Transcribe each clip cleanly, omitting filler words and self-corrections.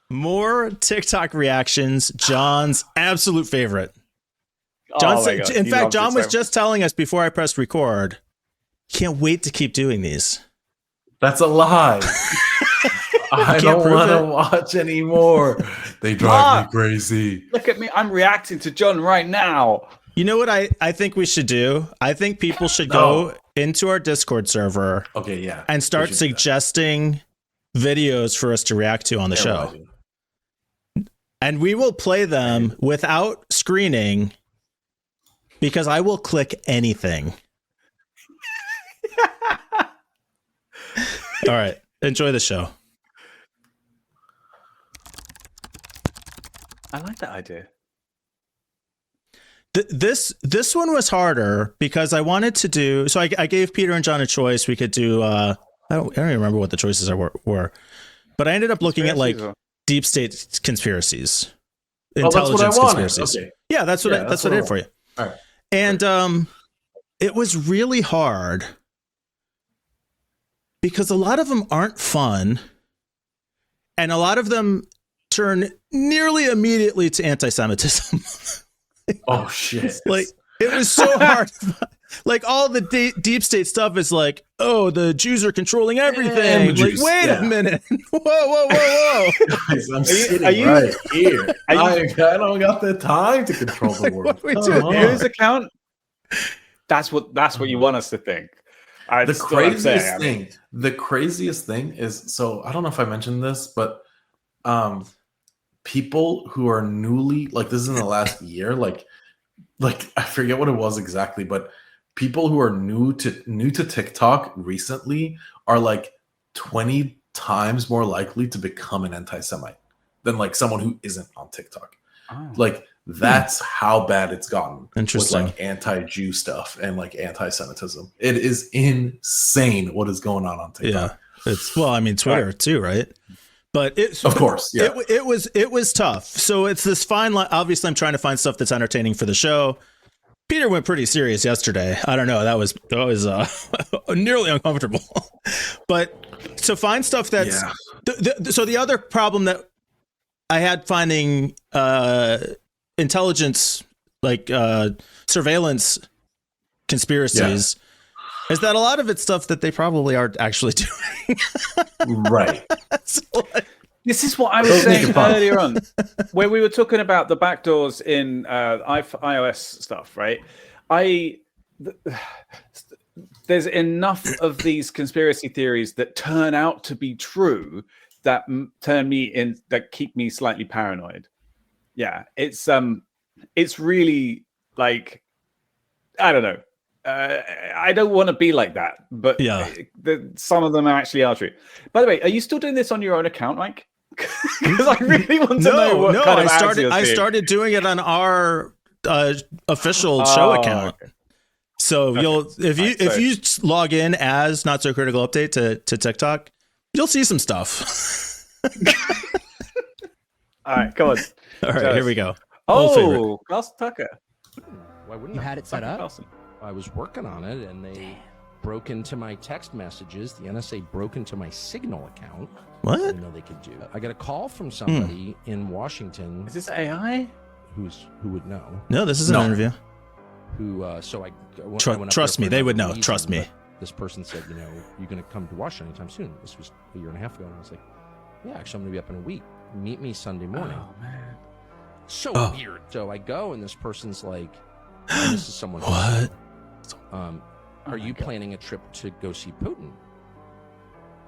More TikTok reactions. John's absolute favorite. Oh my God. In fact, John was just telling us before I pressed record, can't wait to keep doing these. That's a lie. I don't want to watch anymore. They drive me crazy. Look at me. I'm reacting to John right now. You know what I think we should do? I think people should go into our Discord server and start suggesting videos for us to react to on the show. And we will play them without screening because I will click anything. All right. Enjoy the show. I like that idea. This one was harder because I wanted to do. So I gave Peter and John a choice. We could do. I don't even remember what the choices were, but I ended up looking at like deep state conspiracies, intelligence conspiracies. Okay. Yeah, that's what I did for you. All right. And it was really hard because a lot of them aren't fun, and a lot of them turn nearly immediately to anti-Semitism. Oh shit! Like it was so hard. Like all the deep state stuff is like, oh, the Jews are controlling everything. Like, wait a minute. Whoa. Guys, I'm sitting right here. I don't got the time to control the world. What are we doing? Whose account? That's what you want us to think. The craziest thing is, so I don't know if I mentioned this, but people who are newly, like this is in the last year, like I forget what it was exactly, but people who are new to TikTok recently are like 20 times more likely to become an anti-Semite than like someone who isn't on TikTok. Oh. Like that's how bad it's gotten. Interesting. With like anti-Jew stuff and like anti-Semitism. It is insane what is going on TikTok. Yeah, Twitter too, right? But of course, yeah. It was tough. So it's this fine line. Obviously, I'm trying to find stuff that's entertaining for the show. Peter went pretty serious yesterday. I don't know. That was nearly uncomfortable. But to find stuff that's so the other problem that I had finding intelligence, like surveillance conspiracies, is that a lot of it's stuff that they probably aren't actually doing. Right. So, this is what I was saying earlier on, where we were talking about the backdoors in iOS stuff, right? There's enough of these conspiracy theories that turn out to be true that that keep me slightly paranoid. Yeah, it's really like, I don't know. I don't want to be like that, but some of them actually are true. By the way, are you still doing this on your own account, Mike? Because I really want to know what kind of I started doing it on our official show account. Okay. So if you log in as Not So Critical Update to TikTok, you'll see some stuff. All right, come on. All right, here we go. Oh, Carlson Tucker. Why wouldn't you had it set up? Carlson. I was working on it, and they broke into my text messages. The NSA broke into my Signal account. What? I didn't know they could do. I got a call from somebody in Washington. Is this AI? Who would know? No, this is an interview. Trust me, they would know. Trust me. This person said, you're going to come to Washington anytime soon. This was a year and a half ago, and I was like, yeah, actually, I'm going to be up in a week. Meet me Sunday morning. Oh man, so weird. So I go, and this person's like, this is someone. What? Are you planning a trip to go see Putin?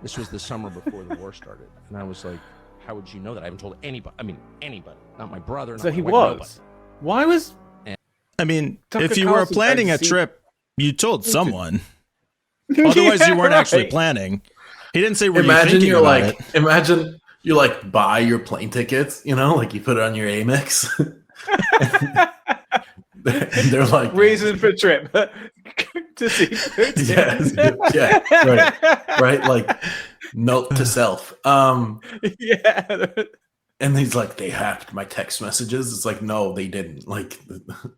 This was the summer before the war started. And I was like, how would you know that? I haven't told anybody. I mean, anybody. Not my brother. So he was. Why was... I mean, if you were planning a trip, you told someone. Otherwise, you weren't actually planning. He didn't say, imagine you're like, imagine you like buy your plane tickets, like you put it on your Amex. And they're like, reason for trip to see Putin. right, like note to self. And he's like, they hacked my text messages. It's like, no, they didn't. Like,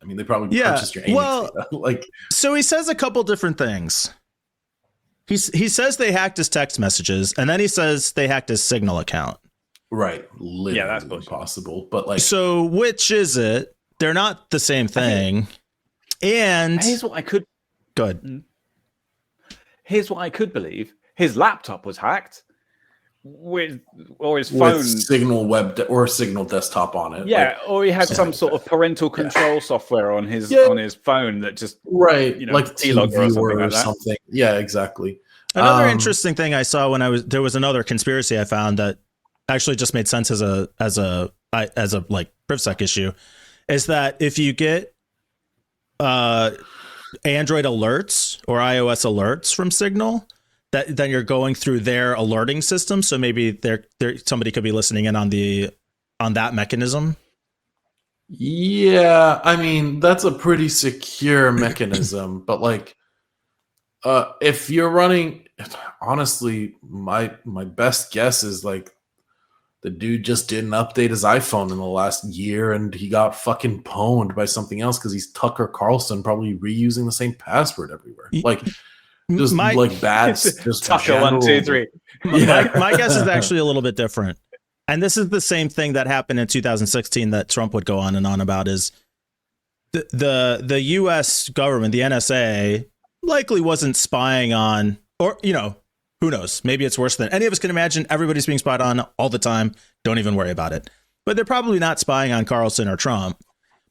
I mean, they probably purchased your Amex. Well, so he says a couple different things. He says they hacked his text messages, and then he says they hacked his Signal account. Right. Literally Yeah, that's bullshit. impossible. But like, so which is it? They're not the same thing. And here's what I could. good. Here's what I could believe: his laptop was hacked, or his phone, with Signal web or Signal desktop on it. Yeah, or he had some sort of parental control software on his phone that just like keylogger or something. Yeah, exactly. Another interesting thing I saw when there was another conspiracy I found that actually just made sense as a like PrivSec issue, is that if you get Android alerts or iOS alerts from Signal, that then you're going through their alerting system. So maybe somebody could be listening in on that mechanism. Yeah, I mean, that's a pretty secure mechanism, but like if you're running, honestly, my best guess is like the dude just didn't update his iPhone in the last year and he got fucking pwned by something else because he's Tucker Carlson, probably reusing the same password everywhere. Like, just bad. Just Tucker 1, 2, 3. My guess is actually a little bit different. And this is the same thing that happened in 2016 that Trump would go on and on about, is the US government, the NSA, likely wasn't spying on, or, who knows? Maybe it's worse than any of us can imagine. Everybody's being spied on all the time. Don't even worry about it. But they're probably not spying on Carlson or Trump,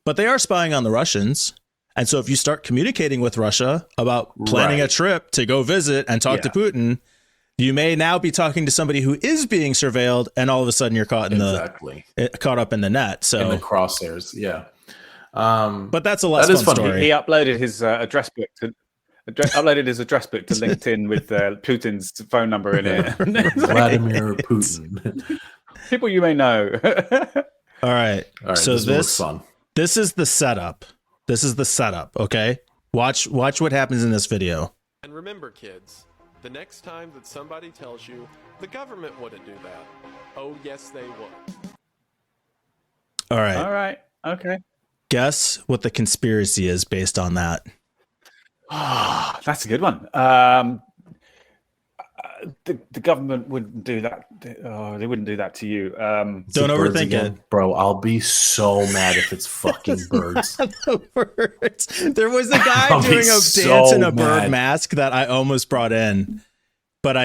but they are spying on the Russians. And so if you start communicating with Russia about planning a trip to go visit and talk to Putin, you may now be talking to somebody who is being surveilled, and all of a sudden you're caught up in the net. So in the crosshairs, yeah. But that's a less fun story. He uploaded his address book to LinkedIn with Putin's phone number in it. Vladimir Putin. People you may know. All right. So this fun. This is the setup. Okay. Watch what happens in this video. And remember, kids, the next time that somebody tells you the government wouldn't do that, oh yes they would. All right. Okay. Guess what the conspiracy is based on that. That's a good one. The government wouldn't do that. They wouldn't do that to you. Don't overthink it, bro. I'll be so mad if it's fucking birds. Birds. There was a guy doing a dance in a bird mask that I almost brought in, but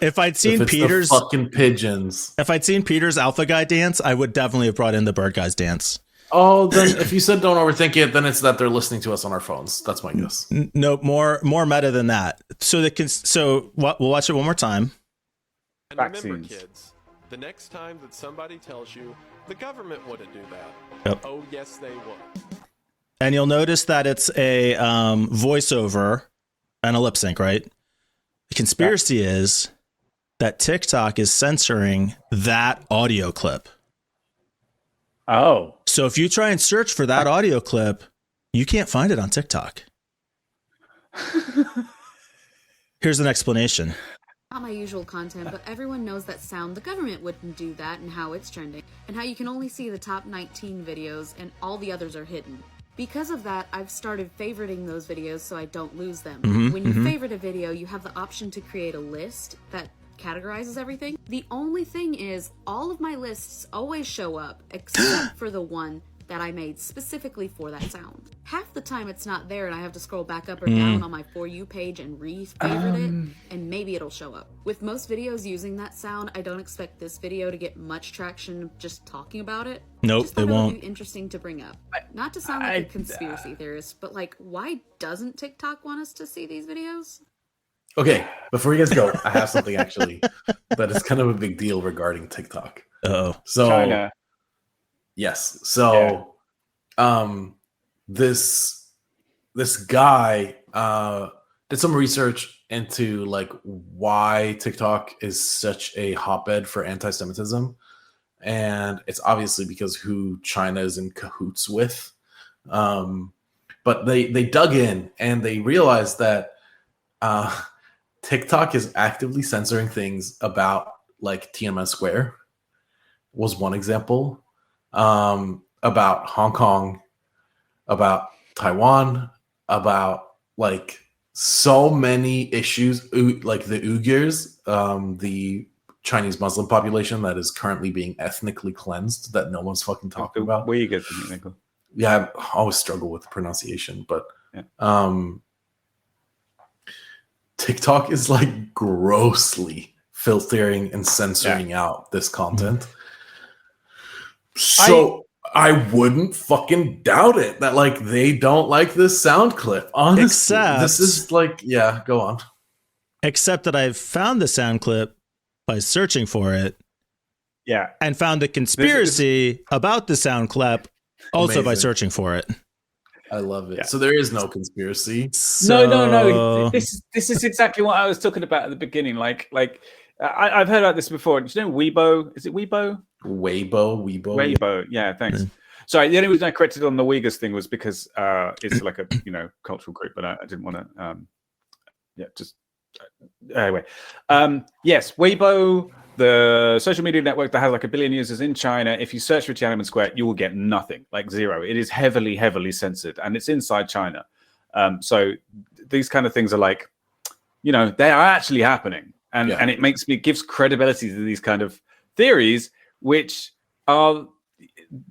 if I'd seen Peter's fucking pigeons, if I'd seen Peter's alpha guy dance, I would definitely have brought in the bird guy's dance. Oh, then if you said don't overthink it, then it's that they're listening to us on our phones. That's my guess. No, more meta than that. So we'll watch it one more time. And remember, kids, the next time that somebody tells you the government wouldn't do that, oh yes they would. And you'll notice that it's a voiceover and a lip sync, right? The conspiracy is that TikTok is censoring that audio clip. Oh. So if you try and search for that audio clip, you can't find it on TikTok. Here's an explanation. Not my usual content, but everyone knows that sound. The government wouldn't do that, and how it's trending, and how you can only see the top 19 videos and all the others are hidden. Because of that, I've started favoriting those videos so I don't lose them. When you favorite a video, you have the option to create a list that categorizes everything. The only thing is, all of my lists always show up except for the one that I made specifically for that sound. Half the time it's not there and I have to scroll back up or down on my For You page and re-favorite it, and maybe it'll show up. With most videos using that sound, I don't expect this video to get much traction just talking about it. Nope, it won't. Would be interesting to bring up. Not to sound like a conspiracy theorist, but like, why doesn't TikTok want us to see these videos? Okay, before you guys go, I have something actually that is kind of a big deal regarding TikTok. Oh, so China. Yes. So, this guy did some research into like why TikTok is such a hotbed for anti-Semitism, and it's obviously because who China is in cahoots with. But they dug in and they realized that TikTok is actively censoring things about like Tiananmen Square was one example. About Hong Kong, about Taiwan, about like so many issues, like the Uyghurs, the Chinese Muslim population that is currently being ethnically cleansed that no one's fucking talking about. Uyghurs, yeah, I always struggle with the pronunciation, but TikTok is like grossly filtering and censoring out this content. So I wouldn't fucking doubt it that like they don't like this sound clip. Honestly, this is like, go on. Except that I've found the sound clip by searching for it. Yeah. And found the conspiracy about the sound clip also by searching for it. I love it. Yeah. So there is no conspiracy. No. This is exactly what I was talking about at the beginning. Like I've heard about this before. Do you know Weibo? Is it Weibo? Weibo. Yeah, thanks. Sorry, the only reason I corrected on the Uyghurs thing was because it's like a cultural group, but I didn't want to. Anyway. Yes, Weibo, the social media network that has like 1 billion users in China. If you search for Tiananmen Square, you will get nothing, like zero. It is heavily censored, and it's inside China. So these kind of things are like, they are actually happening, and it gives credibility to these kind of theories, which are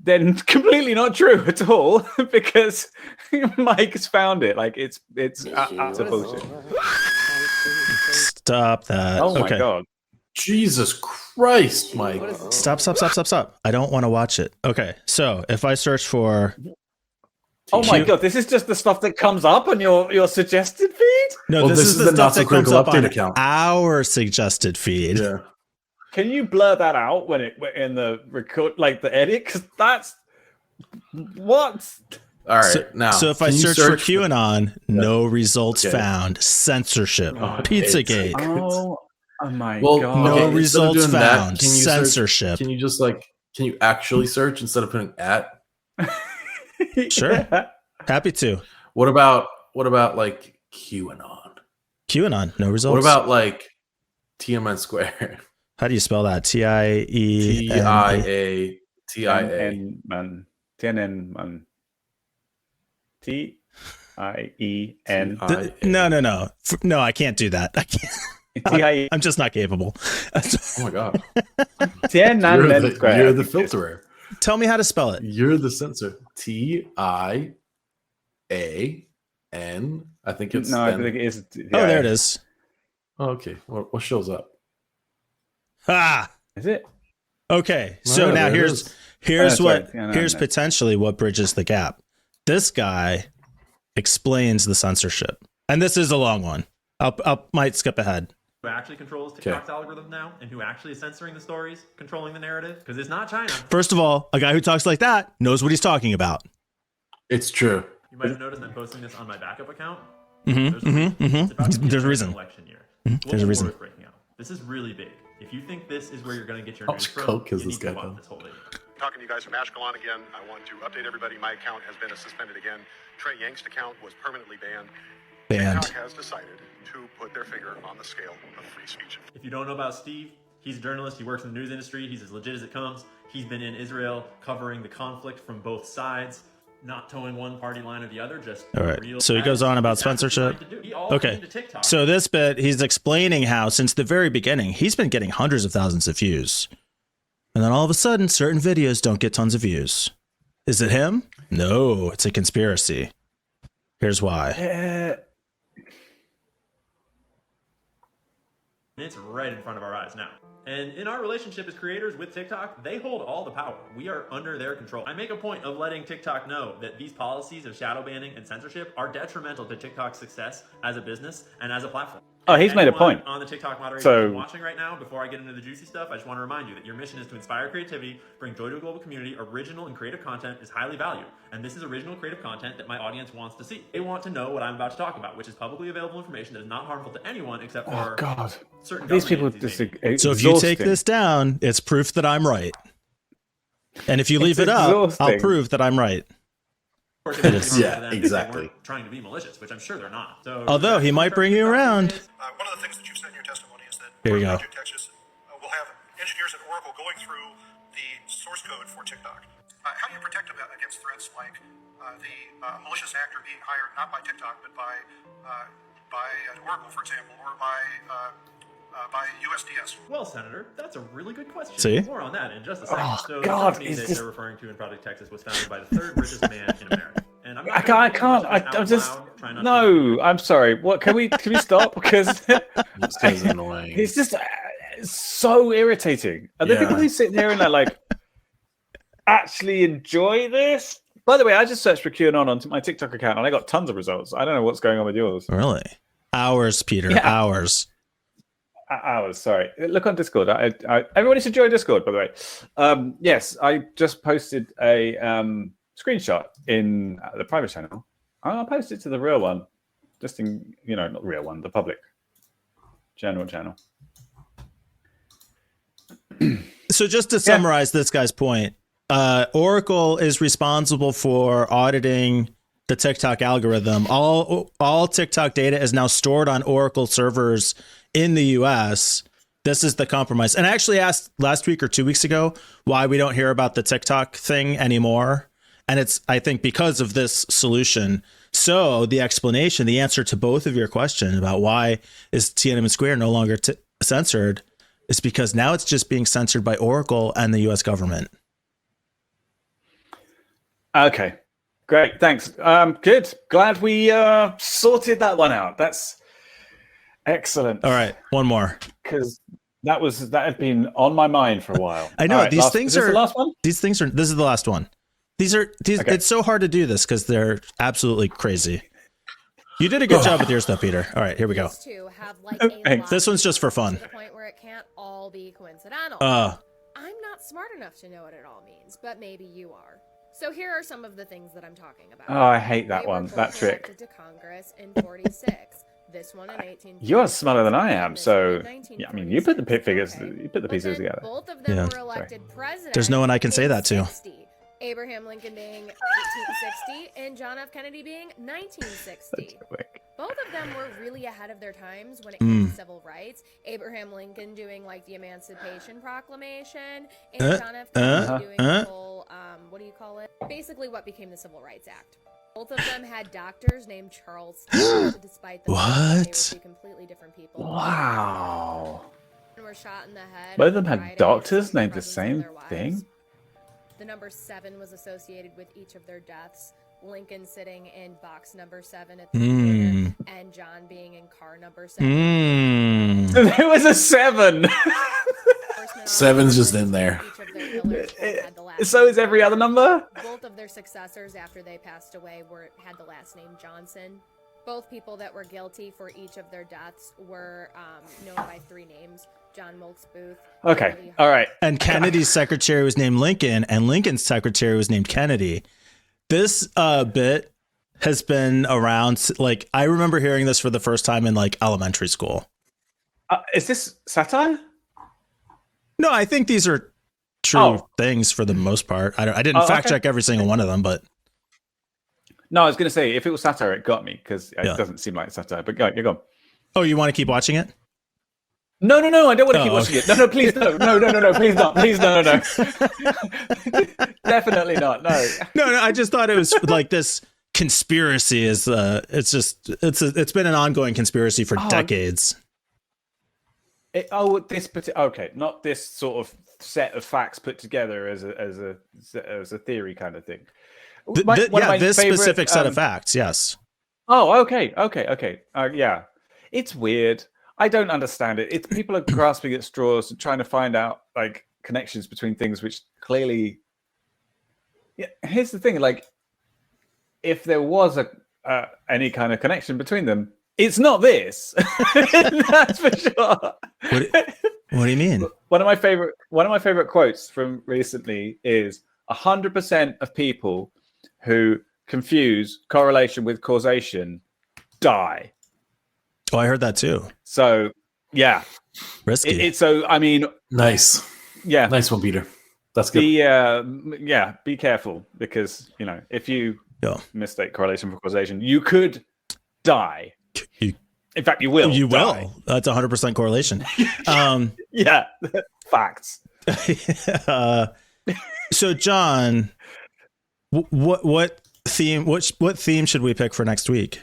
then completely not true at all because Mike has found it. Like it's utter bullshit. Stop that. Oh my God. Jesus Christ, Mike. Stop. I don't want to watch it. Okay. So if I search for oh my God, this is just the stuff that comes up on your suggested feed? No, this is the stuff that comes up on our suggested feed. Yeah. Can you blur that out when in the record, like the edit? Because that's what. All right. So if I search for QAnon, no results found. Censorship. Pizzagate. Oh my God. No results found. Censorship. Can you actually search instead of putting at? Sure. Happy to. What about like QAnon? QAnon, no results. What about like Tiananmen Square? How do you spell that? TIE TIA. Tiananmen. TIEN. No, I can't do that. I can't. I'm just not capable. Oh my God. Tiananmen Square. You're the filterer. Tell me how to spell it. You're the censor. TIAN. I think it's. No, I think it is. Oh, there it is. Oh, okay. What shows up? Is it? Okay. So now here's potentially what bridges the gap. This guy explains the censorship, and this is a long one. I might skip ahead. Who actually controls TikTok's algorithm now, and who actually is censoring the stories, controlling the narrative? Because it's not China. First of all, a guy who talks like that knows what he's talking about. It's true. You might have noticed I'm posting this on my backup account. There's a reason. Election year. There's a reason. Breaking out. This is really big. If you think this is where you're going to get your How news much from, coke is you this need to guy watch done? this whole video. Talking to you guys from Ashkelon again. I want to update everybody. My account has been suspended again. Trey Yank's account was permanently banned. TikTok has decided to put their finger on the scale of free speech. If you don't know about Steve, he's a journalist. He works in the news industry. He's as legit as it comes. He's been in Israel covering the conflict from both sides, not towing one party line or the other. Just all right. So he goes on about censorship. Okay. So this bit, he's explaining how since the very beginning, he's been getting hundreds of thousands of views. And then all of a sudden, certain videos don't get tons of views. Is it him? No, it's a conspiracy. Here's why. It's right in front of our eyes now. And in our relationship as creators with TikTok, they hold all the power. We are under their control. I make a point of letting TikTok know that these policies of shadow banning and censorship are detrimental to TikTok's success as a business and as a platform. Oh, he's made a point. On the TikTok moderation watching right now, before I get into the juicy stuff, I just want to remind you that your mission is to inspire creativity, bring joy to a global community. Original and creative content is highly valued. And this is original creative content that my audience wants to see. They want to know what I'm about to talk about, which is publicly available information that is not harmful to anyone except for certain these people. So if you take this down, it's proof that I'm right. And if you leave it up, I'll prove that I'm right. Yeah, exactly. Trying to be malicious, which I'm sure they're not. So, although he might bring you around. One of the things that you've said in your testimony is that here you go. Texas will have engineers at Oracle going through the source code for TikTok. How do you protect them against threats like the malicious actor being hired not by TikTok but by Oracle, for example, or by by USDS. Well, Senator, that's a really good question. See? More on that in just a second. Oh, so God, the company it's that just... they're referring to in Project Texas was founded by the third richest man in America. And I'm not I'm just no. I'm sorry. What can we stop? Because this guy's annoying. It's just so irritating. And the people who sit there and they're like, actually enjoy this. By the way, I just searched for QAnon on my TikTok account and I got tons of results. I don't know what's going on with yours. Really? Hours, Peter. Yeah. Hours. Sorry. Look on Discord. Everybody should join Discord, by the way. Yes, I just posted a screenshot in the private channel. I'll post it to the real one. Just in, not the real one, the public general channel. So just to summarize this guy's point, Oracle is responsible for auditing the TikTok algorithm. All TikTok data is now stored on Oracle servers in the US. This is the compromise. And I actually asked last week or 2 weeks ago why we don't hear about the TikTok thing anymore. And it's, I think, because of this solution. So the explanation, the answer to both of your questions about why is Tiananmen Square no longer censored is because now it's just being censored by Oracle and the US government. Okay, great. Thanks. Good. Glad we sorted that one out. That's excellent. All right, one more. Because that had been on my mind for a while. I know right, these things are the last one. This is the last one. These okay. It's so hard to do this because they're absolutely crazy. You did a good job with your stuff, Peter. All right, here we go. This one's just for fun. To the point where it can't all be coincidental. I'm not smart enough to know what it all means, but maybe you are. So here are some of the things that I'm talking about. Oh, I hate that one. That trick. To Congress in 46. This one in 18. You are smarter than I am, so yeah. I mean, you put the figures, you put the pieces together. Both of them were elected president. There's no one I can say that to. Abraham Lincoln being 1860 and John F. Kennedy being 1960. Both of them were really ahead of their times when it came to civil rights. Abraham Lincoln doing like the Emancipation Proclamation and John F. Kennedy doing the whole, what do you call it? Basically what became the Civil Rights Act. Both of them had doctors named Charles Stevens, despite the fact they were two completely different people. Wow. And were shot in the head. Both of them had doctors named the same thing? The number 7 was associated with each of their deaths. Lincoln sitting in box number 7 at the theater, and John being in car number 7. There was a 7. 7's just in there. So is every other number? Both of their successors after they passed away had the last name Johnson. Both people that were guilty for each of their deaths were known by 3 names. John Wilkes Booth. Okay. All right. And Kennedy's secretary was named Lincoln, and Lincoln's secretary was named Kennedy. This bit has been around. Like, I remember hearing this for the first time in like elementary school. Is this satire? No, I think these are true things for the most part. I didn't fact check every single one of them, but. No, I was going to say, if it was satire, it got me because it doesn't seem like satire. But you're gone. Oh, you want to keep watching it? No, I don't want to keep watching it. No, please, no, please not. Please, no. Definitely not, no. No, I just thought it was like this conspiracy is, it's been an ongoing conspiracy for decades. Okay, not this sort of set of facts put together as a theory kind of thing. This specific set of facts, yes. Oh, okay. Yeah, it's weird. I don't understand it. It's people are grasping at straws and trying to find out like connections between things, which clearly. Yeah, here's the thing: like, if there was any kind of connection between them, it's not this. That's for sure. What do you mean? One of my favorite quotes from recently is 100% of people who confuse correlation with causation die. Oh, I heard that too. So, yeah. Risky. So, I mean... Nice. Yeah. Nice one, Peter. That's good. Be careful because, if you mistake correlation for causation, you could die. In fact, you will. You die. will. That's 100% correlation. Yeah. Facts. So, John, what theme should we pick for next week?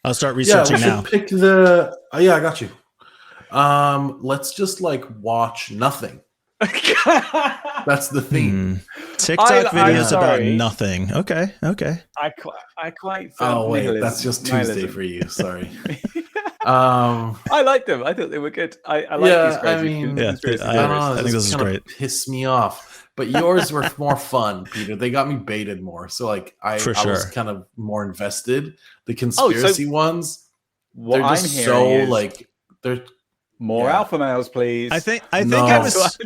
I'll start researching now. Pick I got you. Let's just like watch nothing. That's the theme. TikTok videos about nothing. Okay. I quite oh wait, that's just Tuesday for you. Sorry. I like them. I thought they were good. I like these crazy conspiracy theories. I think this is great. Piss me off, but yours were more fun, Peter. They got me baited more, so like I was kind of more invested. The conspiracy ones, they're just so like they're more alpha males, please. I think I was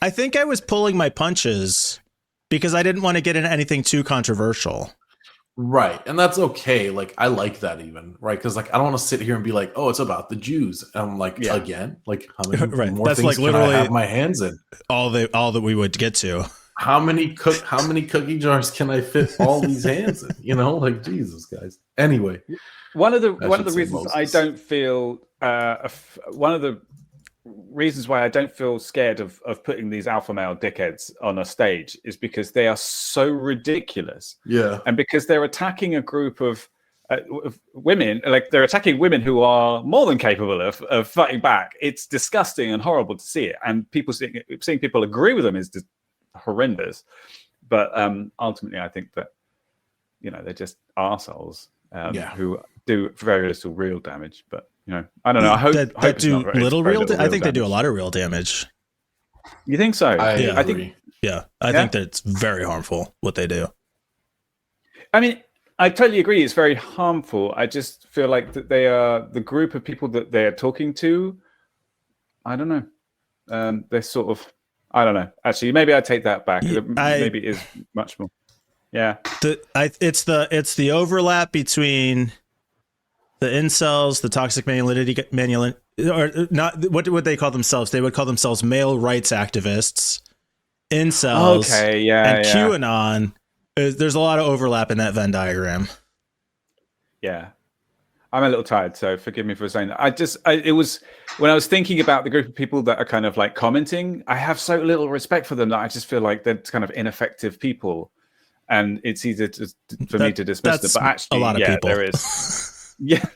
I think I was pulling my punches because I didn't want to get into anything too controversial. Right. And that's okay. Like, I like that even, right? Because, like, I don't want to sit here and be like, oh, it's about the Jews. And I'm like, again? Like, how many more things like literally can I have my hands in? All that we would get to. How many cookie jars can I fit all these hands in? You know, like, Jesus, guys. Anyway. One of the reasons I don't feel one of the reasons why I don't feel scared of putting these alpha male dickheads on a stage is because they are so ridiculous. Yeah. And because they're attacking a group of women, like they're attacking women who are more than capable of fighting back. It's disgusting and horrible to see it. And people seeing people agree with them is just horrendous. But ultimately, I think that, you know, they're just arseholes who do very little real damage. But, you know, I don't know. I hope that do little real damage. I think they do a lot of real damage. You think so? I agree. I think that it's very harmful what they do. I mean, I totally agree. It's very harmful. I just feel like that they are the group of people that they are talking to. I don't know. They're sort of. I don't know. Actually, maybe I take that back. Maybe it is much more. Yeah. It's the overlap between the incels, the toxic masculinity, or not. What would they call themselves? They would call themselves male rights activists. Incels, and QAnon. There's a lot of overlap in that Venn diagram. Yeah, I'm a little tired, so forgive me for saying that. It was when I was thinking about the group of people that are kind of like commenting. I have so little respect for them that I just feel like they're kind of ineffective people, and it's easy for me to dismiss them. But actually, a lot of people. There is. Yeah,